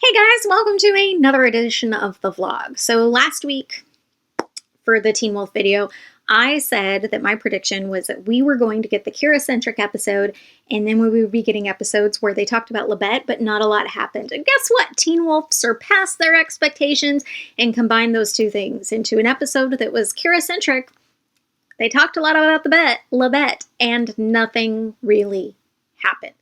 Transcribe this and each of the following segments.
Hey guys, welcome to another edition of the vlog. So last week for the Teen Wolf video, I said that my prediction was that we were going to get the Kira-centric episode, and then we would be getting episodes where they talked about Libet, but not a lot happened. And guess what? Teen Wolf surpassed their expectations and combined those two things into an episode that was Kira-centric. They talked a lot about the Libet, and nothing really happened.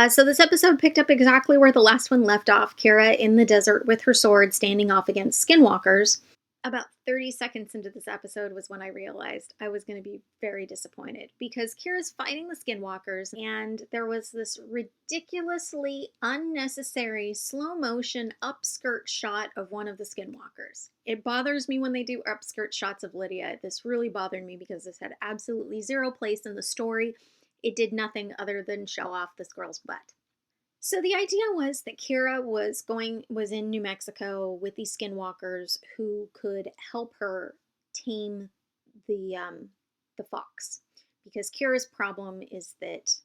So this episode picked up exactly where the last one left off, Kira in the desert with her sword standing off against skinwalkers. About 30 seconds into this episode was when I realized I was going to be very disappointed because Kira's fighting the skinwalkers and there was this ridiculously unnecessary slow motion upskirt shot of one of the skinwalkers. It bothers me when they do upskirt shots of Lydia. This really bothered me because this had absolutely zero place in the story. It did nothing other than show off this girl's butt. So the idea was that Kira was in New Mexico with these skinwalkers who could help her tame the fox, because Kira's problem is that it's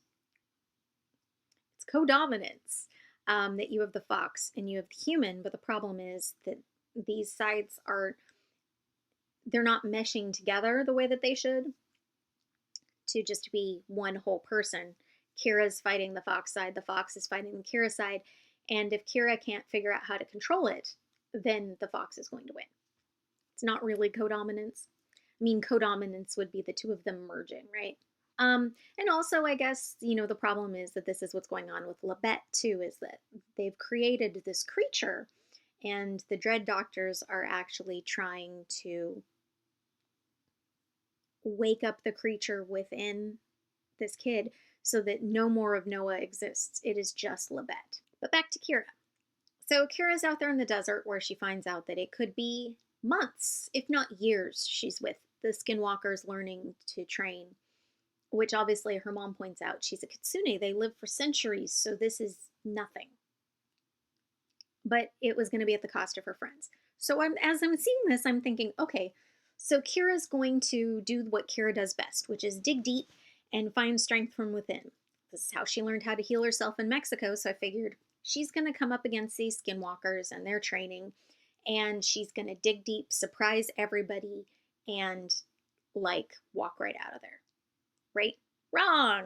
codominance, that you have the fox and you have the human, but the problem is that these sides they're not meshing together the way that they should to just be one whole person. Kira's fighting the fox side, the fox is fighting the Kira side, and if Kira can't figure out how to control it, then the fox is going to win. It's not really codominance. I mean, codominance would be the two of them merging, right? And also, I guess, the problem is that this is what's going on with Libet, too, is that they've created this creature, and the Dread Doctors are actually trying to wake up the creature within this kid so that no more of Noah exists. It is just Libet. But back to Kira. So Kira's out there in the desert where she finds out that it could be months, if not years, she's with the skinwalkers learning to train, which obviously her mom points out. She's a kitsune. They live for centuries, so this is nothing. But it was going to be at the cost of her friends. So as I'm seeing this, I'm thinking, okay, so Kira's going to do what Kira does best, which is dig deep and find strength from within. This is how she learned how to heal herself in Mexico, so I figured she's going to come up against these skinwalkers and their training, and she's going to dig deep, surprise everybody, and, walk right out of there. Right? Wrong!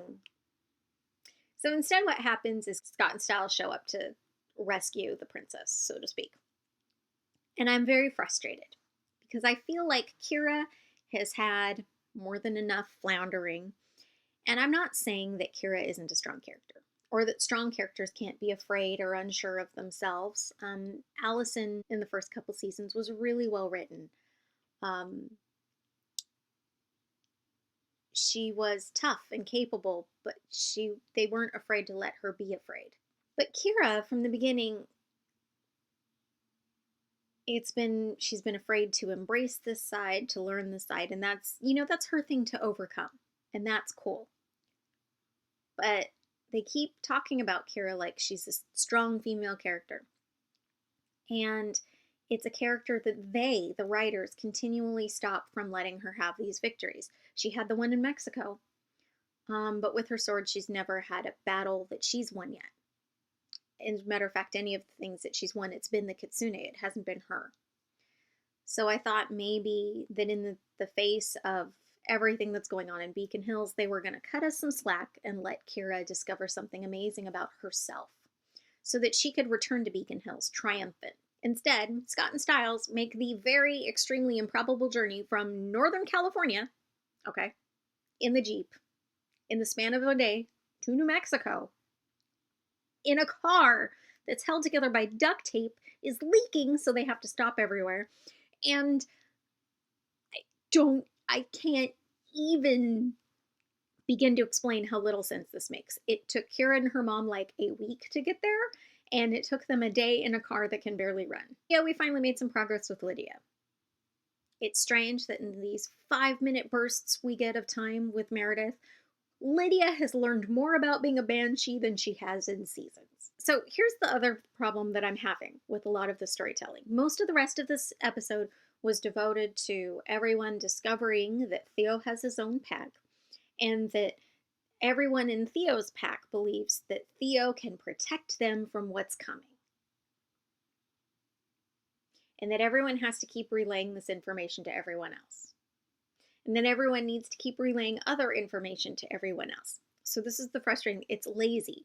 So instead what happens is Scott and Stiles show up to rescue the princess, so to speak. And I'm very frustrated because I feel like Kira has had more than enough floundering. And I'm not saying that Kira isn't a strong character or that strong characters can't be afraid or unsure of themselves. Allison in the first couple seasons was really well written. She was tough and capable, but they weren't afraid to let her be afraid. But Kira, from the beginning, she's been afraid to embrace this side, to learn this side, and that's her thing to overcome, and that's cool. But they keep talking about Kira like she's a strong female character, and it's a character that the writers, continually stop from letting her have these victories. She had the one in Mexico, but with her sword, she's never had a battle that she's won yet. As a matter of fact, any of the things that she's won, it's been the kitsune. It hasn't been her. So I thought maybe that in the face of everything that's going on in Beacon Hills, they were going to cut us some slack and let Kira discover something amazing about herself so that she could return to Beacon Hills triumphant. Instead, Scott and Stiles make the very extremely improbable journey from Northern California, in the Jeep, in the span of a day, to New Mexico, in a car that's held together by duct tape, is leaking, so they have to stop everywhere. And I can't even begin to explain how little sense this makes. It took Kira and her mom like a week to get there, and it took them a day in a car that can barely run. Yeah, we finally made some progress with Lydia. It's strange that in these 5-minute bursts we get of time with Meredith, Lydia has learned more about being a banshee than she has in seasons. So here's the other problem that I'm having with a lot of the storytelling. Most of the rest of this episode was devoted to everyone discovering that Theo has his own pack, and that Everyone in Theo's pack believes that Theo can protect them from what's coming, and that everyone has to keep relaying this information to everyone else. And then everyone needs to keep relaying other information to everyone else. So this is the frustrating, it's lazy.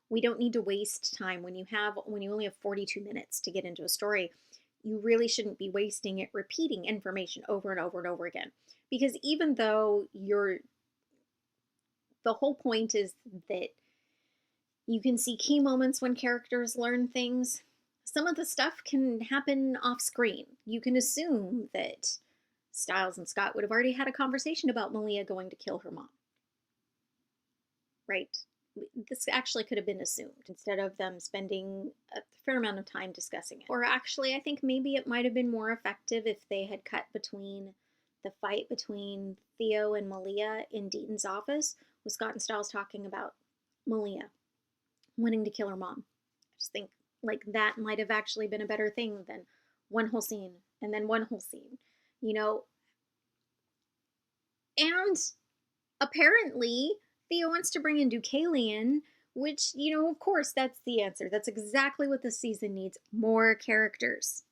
We don't need to waste time when you only have 42 minutes to get into a story. You really shouldn't be wasting it repeating information over and over and over again. Because even though the whole point is that you can see key moments when characters learn things, some of the stuff can happen off screen. You can assume that Stiles and Scott would have already had a conversation about Malia going to kill her mom. Right? This actually could have been assumed instead of them spending a fair amount of time discussing it. Or actually, I think maybe it might have been more effective if they had cut between the fight between Theo and Malia in Deaton's office with Scott and Stiles talking about Malia wanting to kill her mom. I just think like that might have actually been a better thing than one whole scene and then one whole scene, you know. And apparently Theo wants to bring in Deucalion, which, you know, of course, that's the answer. That's exactly what the season needs. More characters.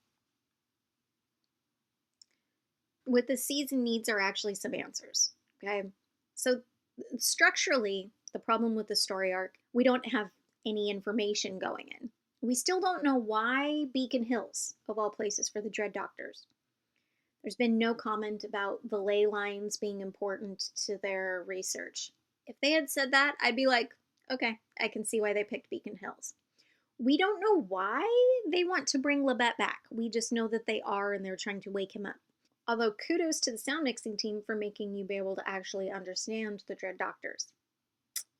What the season needs are actually some answers, okay? So structurally, the problem with the story arc, we don't have any information going in. We still don't know why Beacon Hills, of all places, for the Dread Doctors. There's been no comment about the ley lines being important to their research. If they had said that, I'd be like, okay, I can see why they picked Beacon Hills. We don't know why they want to bring Labette back. We just know that they are, and they're trying to wake him up. Although kudos to the sound mixing team for making you be able to actually understand the Dread Doctors.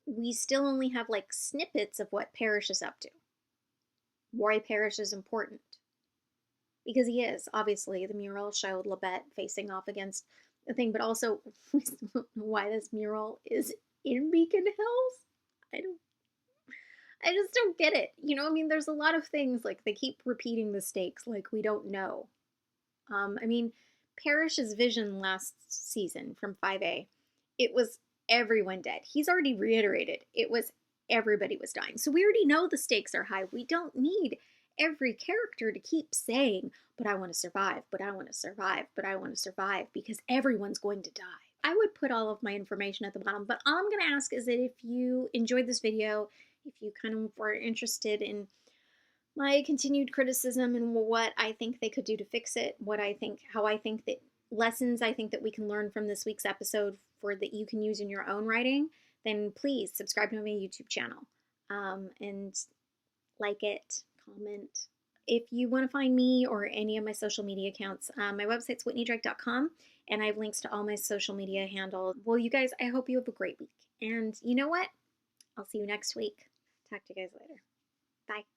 We still only have like snippets of what Parrish is up to. Why Parrish is important. Because he is, obviously. The mural showed Labette facing off against the thing, but also we still don't know why this mural is in Beacon Hills. I just don't get it. You know, I mean, there's a lot of things, like, they keep repeating the stakes, like, we don't know. I mean, Parrish's vision last season from 5A, it was everyone dead. He's already reiterated, it was everybody was dying. So we already know the stakes are high. We don't need every character to keep saying, but I want to survive, but I want to survive, but I want to survive, because everyone's going to die. I would put all of my information at the bottom, but all I'm going to ask is that if you enjoyed this video, if you kind of were interested in my continued criticism and what I think they could do to fix it, how I think that lessons I think that we can learn from this week's episode for that you can use in your own writing, then please subscribe to my YouTube channel and like it, comment. If you want to find me or any of my social media accounts, my website's whitneydrake.com, and I have links to all my social media handles. Well, you guys, I hope you have a great week. And you know what? I'll see you next week. Talk to you guys later. Bye.